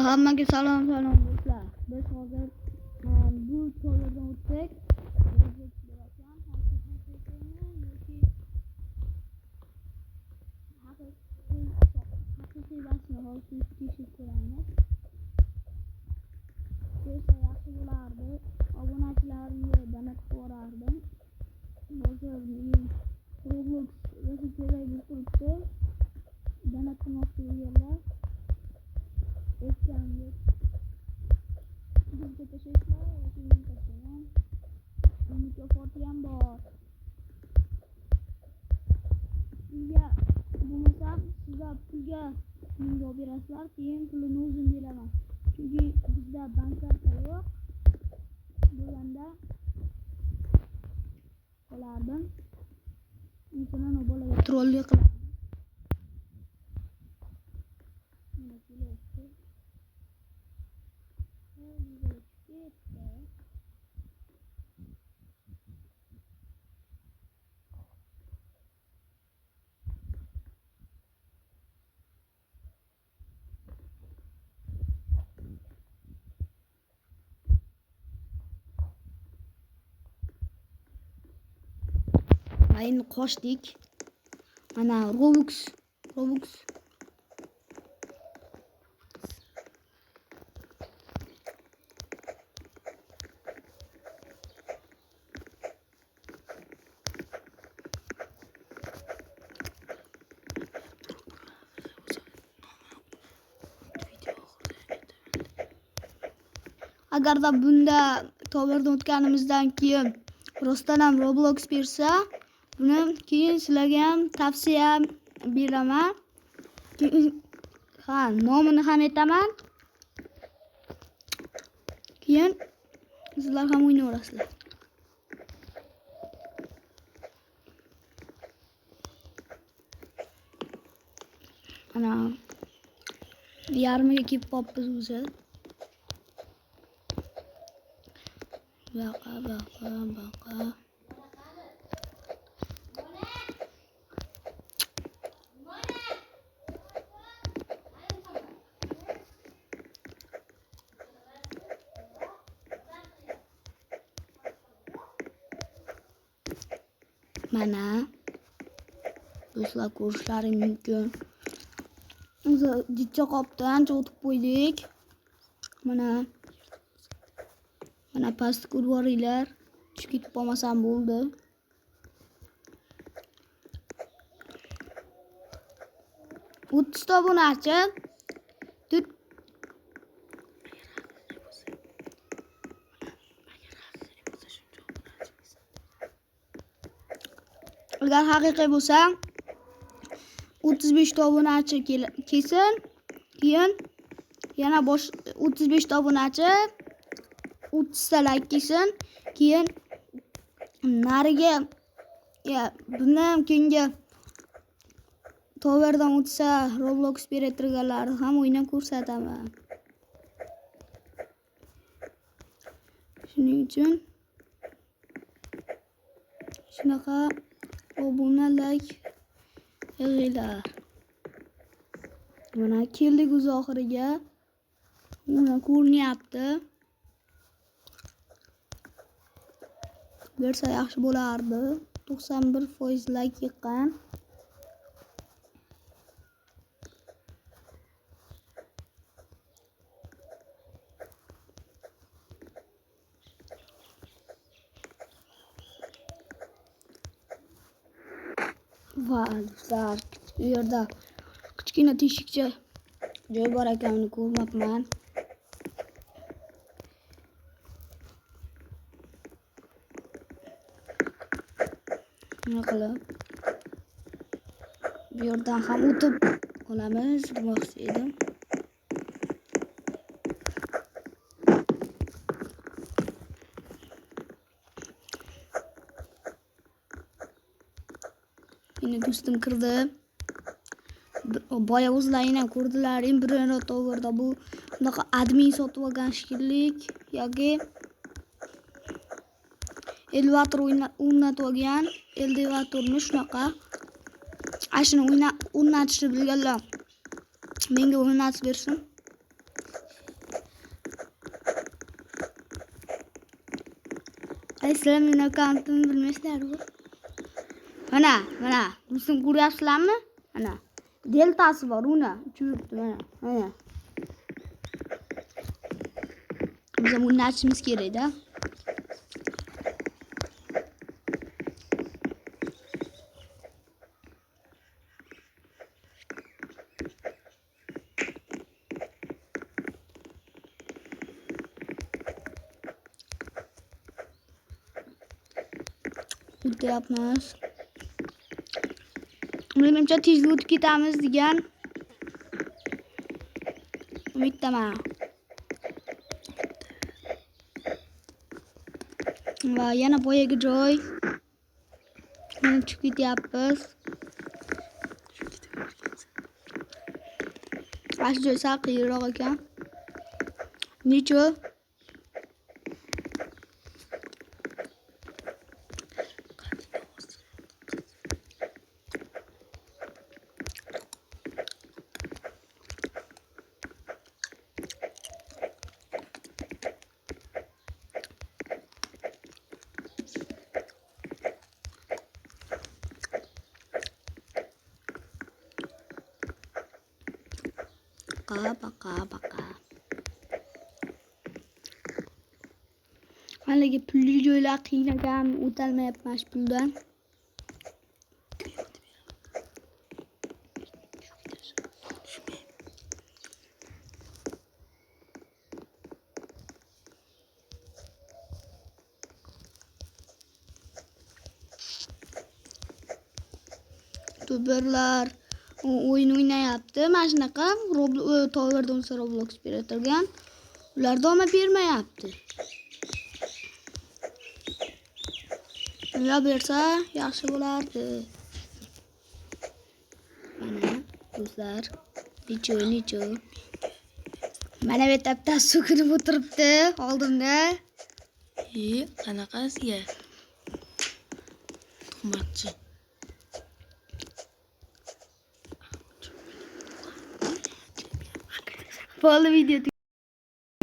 Hammaga salom do'stlar. Biz hozir bu to'ylardan o'tsak, haqiqiy basni hozir kechib ko'ramiz. Bo'lsa yaxshi bo'lardi. Obunachilarimga donat qo'yardim. Hozir Roblox kerak bo'lib turibdi. Donat qilmoqchi bo'lganlar. Ekranga bizga tashlaydilar, men tashlayman. Mukofoti ham bor. Sizga bo'lmasam, sizlar pulga menga berasizlar, keyin pulini o'zim beraman. Chunki bizda bankkarta yo'q. Bo'lganda qolardim. Masalan, o bolaga trollik qilaman. Endi qochdik. Mana Robux. Agarda bunda to'g'ridan o'tganimizdan keyin rostdan ham Roblox bersa, buni keyin sizlarga ham tavsiya beraman. Nomini ham aytaman. Keyin sizlar ham o'ynayverasizlar. Ana yarmiga kelib qolibmiz o'zi. Baqa. Mana do'stlar, ko'rishlaring mumkin. O'zi jicha qopdan o'tib qo'ydik. Mana pastga ko'rvoringlar. Tushib ketib qolmasam bo'ldi. O'ttizta obunachi. Agar haqiqiy bo'lsa 35 ta obunachi kelsin, keyin yana 35 ta obunachi 30 ta like kelsin, keyin nariga bundan keyingi to'g'ridan o'tsa Roblox operatorlari ham o'ynab ko'rsataman. Shuning uchun shunaqa obuna like yig'inglar. Mana keldik o'z oxiriga. Mana ko'rinyapti. Bersa yaxshi bo'lardi. 91% like yiqqan. Va do'stlar, bu yerda kichkina teshikcha joy bor ekanini ko'rmabman. Nima qilib bu yerdan ham o'tib olamiz demoqchi edim. Yine do'stim kirdi. Boya o'zlaring ham ko'rdilaring, birinchi to'g'rida bu bunaqa admin sotib olgan shekillik yoki elevator o'rnatib olgan. Elevatorni shunaqa ashuni o'rnatishni bilganlar menga o'rnatib bersin. Sizlar meni akkauntimni bilmaysizlar-ku. Mana, rusum ko'ryapsizlarmi? Mana. Deltasi bor, uni uchiribdi mana. Biz ham uni ochishimiz kerak-da. O'tyapmiz. Menimcha tez o'tib ketamiz degan umiddaman. Va yana boyaga joy. Mana chiqib ketyapmiz. Ash joy sal qiyinroq ekan. Necha? Baqa. Haligi pulli joylar qiyin ekan, o'tolmayapman shu puldan. Youtuberlar o'yin o'ynayapti. Mana shunaqa Tower Dance Roblox beradigan. Ular doma bermayapti. Ular bersa yaxshi bo'lardi. Mana do'stlar, necha. Mana bu yerda bittasi so'kinib o'tiribdi oldimda. Qanaqasiga? Tuhmatchi. Bo'ldi video